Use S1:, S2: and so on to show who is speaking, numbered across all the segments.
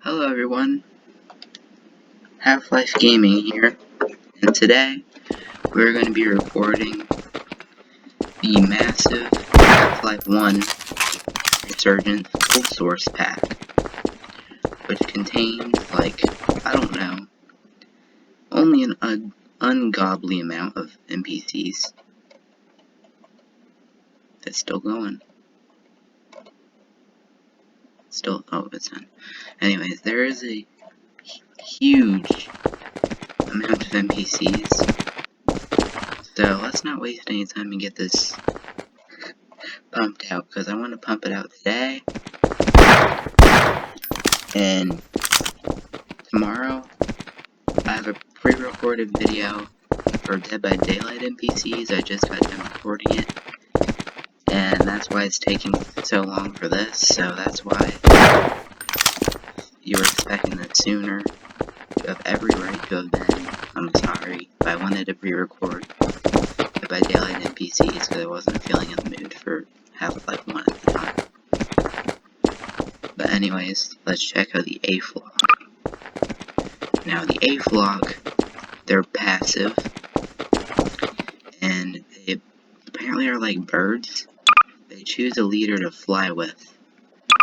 S1: Hello everyone, Half-Life Gaming here, and today we're going to be recording the massive Half-Life 1 Resurgence full source pack, which contains, I don't know, only an ungodly amount of NPCs. It's still going. Oh, it's done. Anyways, there is a huge amount of NPCs, so let's not waste any time and get this pumped out, because I want to pump it out today, and tomorrow I have a pre-recorded video for Dead by Daylight NPCs. I just got done recording it, and that's why it's taking so long for this, so that's why you were expecting it sooner. You have every right to have been. I'm sorry, but I wanted to pre-record Dead by Daylight NPCs because I wasn't feeling in the mood for Half-Life 1 at the time. But anyways, let's check out the A flock. Now the A flock, they're passive, and they apparently are like birds. They choose a leader to fly with,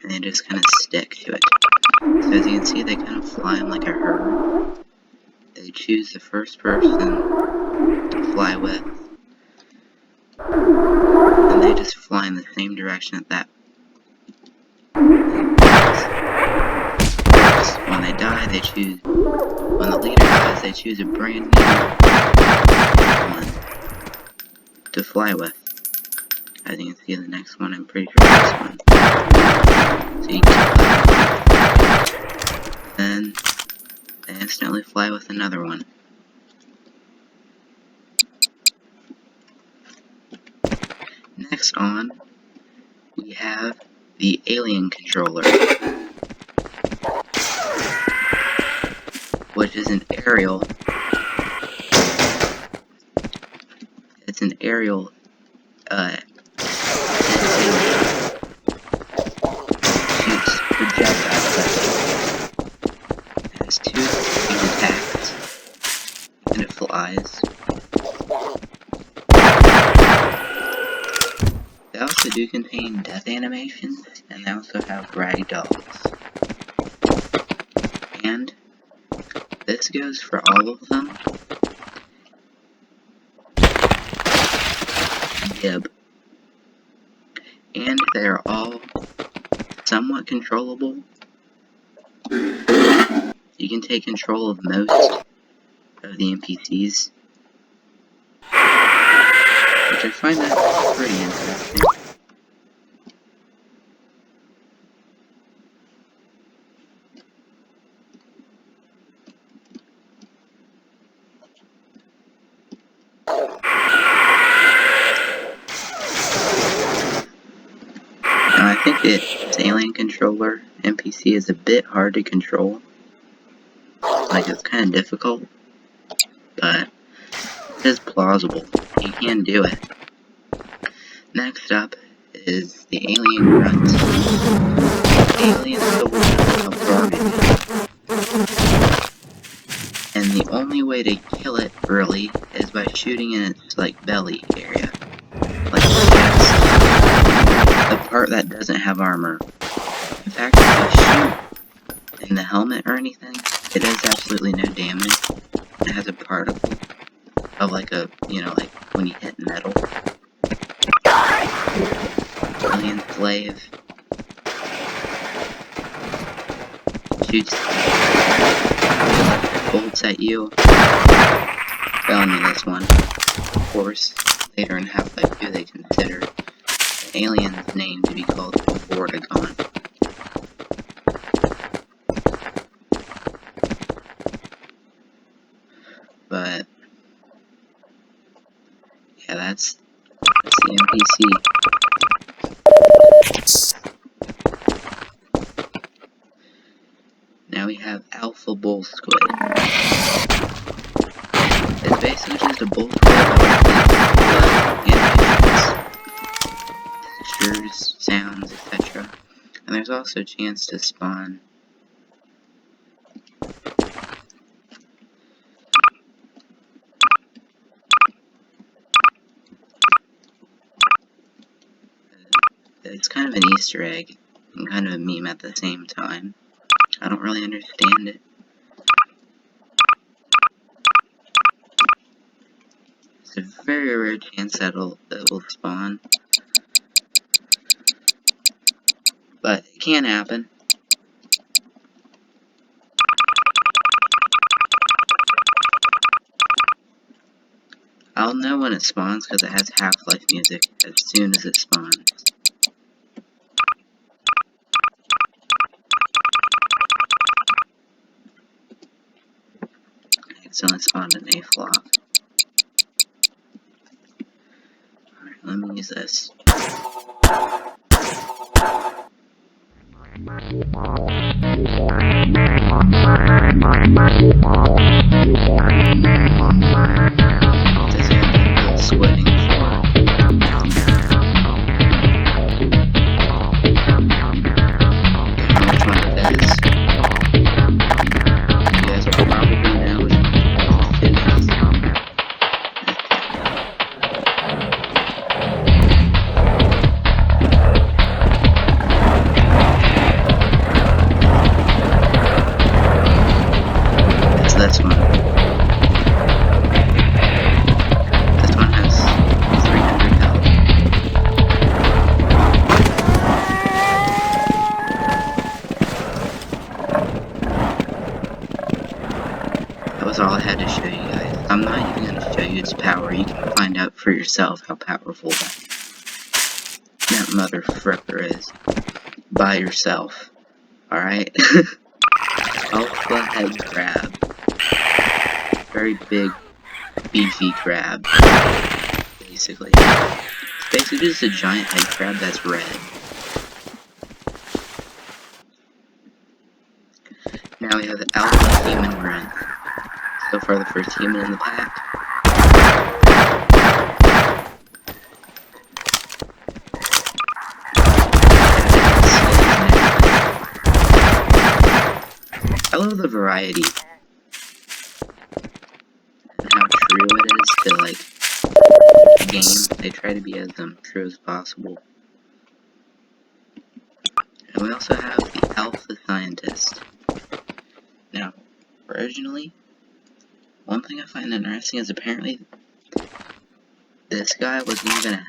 S1: and they just kind of stick to it. So as you can see, they kind of fly in like a herd. They choose the first person to fly with, and they just fly in the same direction that when they die, they choose, when the leader dies, they choose a brand new one to fly with. As you can see, the next one, I'm pretty sure this one. So you kill that one, then they instantly fly with another one. Next on, we have the alien controller, which is an aerial. It's an aerial, shoots projectiles. It has two attacks, and it flies. They also do contain death animations, and they also have ragdolls. And this goes for all of them. Yep. And they are all somewhat controllable. You can take control of most of the NPCs, which I find that pretty interesting. Now I think this alien controller NPC is a bit hard to control. Like, it's kind of difficult, but it is plausible. You can do it. Next up is the alien grunt. The alien is the one of garbage. And the only way to kill it, really, is by shooting in its, belly area. Like the chest. The part that doesn't have armor. In fact, if you shoot in the helmet or anything, it does absolutely no damage. It has a particle of when you hit metal. Alien slave shoots bolts at you. Only this one. Of course, later in Half-Life 2 they consider the alien's name to be called Vortigon. But yeah, that's the NPC. Now we have Alpha Bull Squid. It's basically just a bull squid with animations, textures, sounds, etc. And there's also a chance to spawn kind of an Easter egg and kind of a meme at the same time. I don't really understand it. It's a very rare chance that it will spawn. But it can happen. I'll know when it spawns because it has Half-Life music as soon as it spawns. I accidentally spawned an A flock. Alright, let me use this. Sweating for. Which one it is? You guys will probably know which one it is. It's this one. That was all I had to show you guys. I'm not even going to show you its power. You can find out for yourself how powerful that mother fricker is. By yourself. Alright? Alpha head crab. Very big, beefy crab. Basically. It's basically just a giant head crab that's red. Now we have the alpha human run. So far the first human in the pack. I love the variety. And how true it is to, like, the game. They try to be as true as possible. And we also have the alpha scientist. Now, originally, one thing I find interesting is apparently this guy wasn't even gonna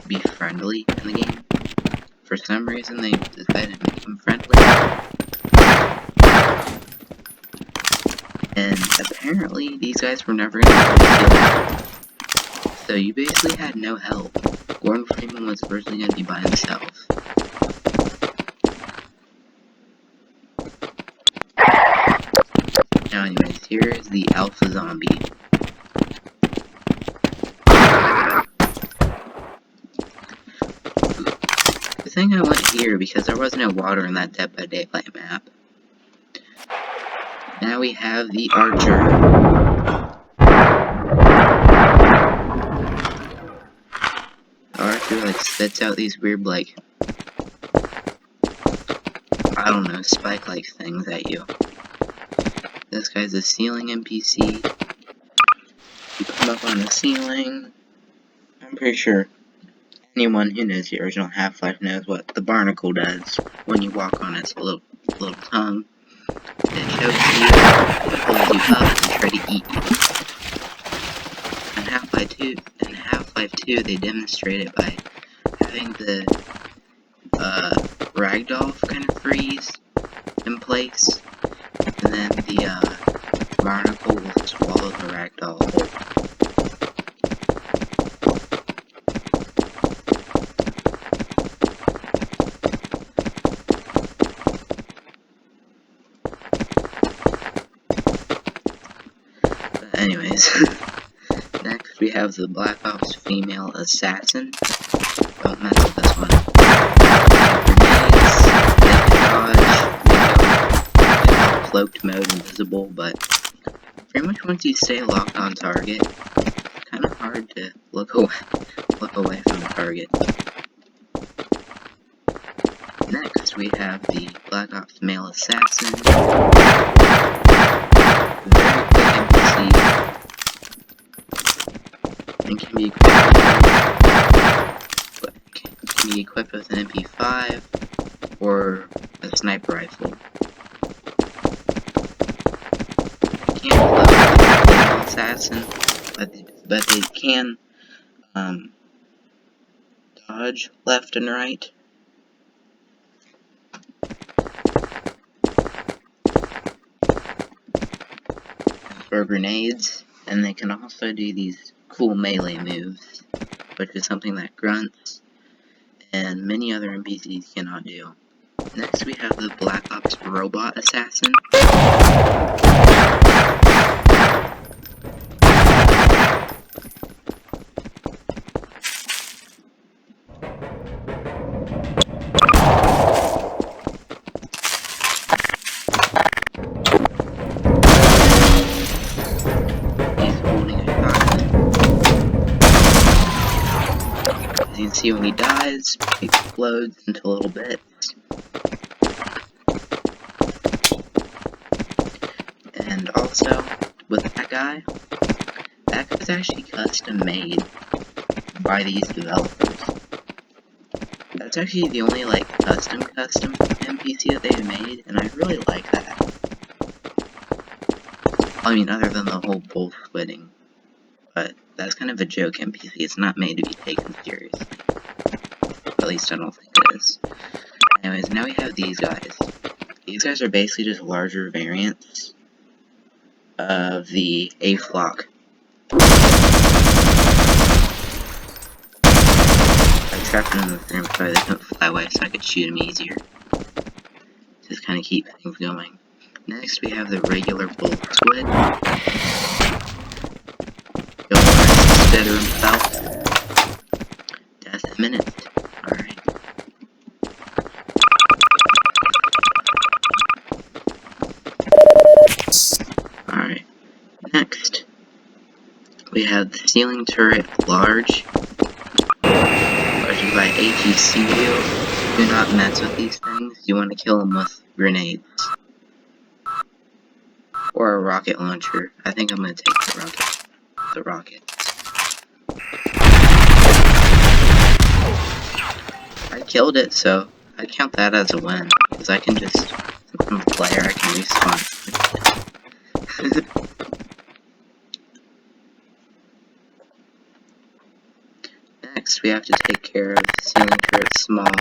S1: be friendly in the game. For some reason they decided to make him friendly. And apparently these guys were never gonna be able to kill him. So you basically had no help. Gordon Freeman was originally gonna be by himself. Now anyways, here is the alpha zombie. The thing I went here because there was no water in that Dead by Daylight map. Now we have the archer. The archer like spits out these weird like, I don't know, spike-like things at you. This guy's a ceiling NPC. You come up on the ceiling. I'm pretty sure anyone who knows the original Half-Life knows what the barnacle does when you walk on its little tongue. It chokes you, it pulls you up, and try to eat you. In Half-Life 2, they demonstrate it by having the ragdoll kind of freeze in place. And then the barnacle will swallow the ragdoll whole. But anyways, next we have the Black Ops female assassin. Don't mess with this one. Grenades, they can dodge, cloaked mode invisible, but pretty much once you stay locked on target, it's kind of hard to look away from the target. Next, we have the Black Ops male assassin. Very quick NPC. And can be can be equipped with an MP5 or a sniper rifle. They can't equip an assassin, but they can dodge left and right. For grenades, and they can also do these cool melee moves, which is something that grunts and many other NPCs cannot do. Next we have the Black Ops Robot Assassin. As you can see, when he dies, he explodes into little bits. And also, with that guy's actually custom made by these developers. That's actually the only, like, custom NPC that they've made, and I really like that. I mean, other than the whole bull splitting. But that's kind of a joke NPC. It's not made to be taken seriously. At least I don't think it is. Anyways, now we have these guys. These guys are basically just larger variants of the A-Flock. I trapped them in the room so they couldn't fly away so I could shoot them easier. Just kind of keep things going. Next we have the regular bull squid. He'll consider himself. Death imminent. Alright. Alright. Next, we have the ceiling turret large. Large is by AGCU. Do not mess with these things. You want to kill them with grenades. Or a rocket launcher. I think I'm going to take the rocket. I killed it, so I count that as a win. Because I can just, since I'm a player, I can respawn. Next, we have to take care of ceiling turret small.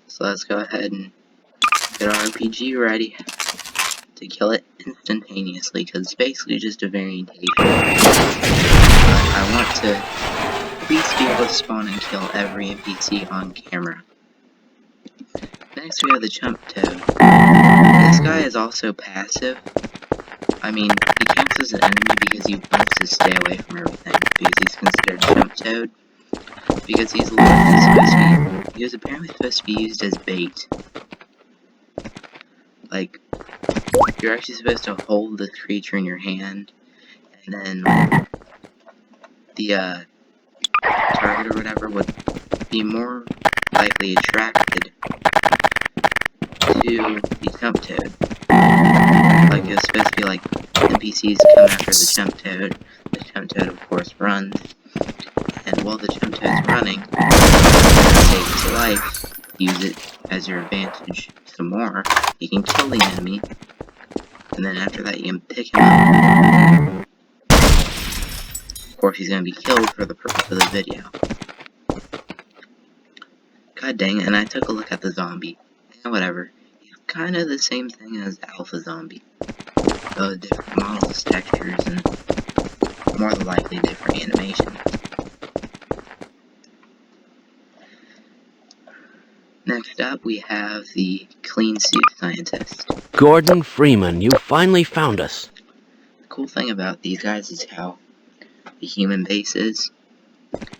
S1: So let's go ahead and get our RPG ready to kill it instantaneously, because it's basically just a variation. I want to at least be able to spawn and kill every NPC on camera. Next we have the Chump Toad. This guy is also passive. I mean, he counts as an enemy because he wants to stay away from everything, because he's considered Chump Toad. Because he was apparently supposed to be used as bait. Like, you're actually supposed to hold this creature in your hand, and then the target or whatever would be more likely attracted to the Chump Toad. Like, it's supposed to be like NPCs come after the Chump Toad. The Chump Toad, of course, runs. And while the Chump Toad's running, to save his life, use it as your advantage some more. You can kill the enemy, and then after that you can pick him up. Of course, he's going to be killed for the purpose of the video. God dang it, and I took a look at the zombie. And whatever. He's kind of the same thing as Alpha Zombie. Different models, textures, and more than likely different animations. Next up, we have the Clean Suit Scientist.
S2: Gordon Freeman, you finally found us.
S1: The cool thing about these guys is how the human base is.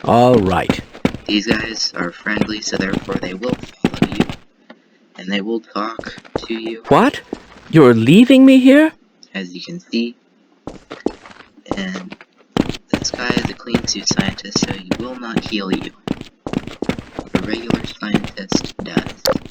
S2: All right.
S1: These guys are friendly, so therefore they will follow you. And they will talk to you.
S2: What? You're leaving me here?
S1: As you can see. And this guy is a Clean Suit Scientist, so he will not heal you. A regular scientist does.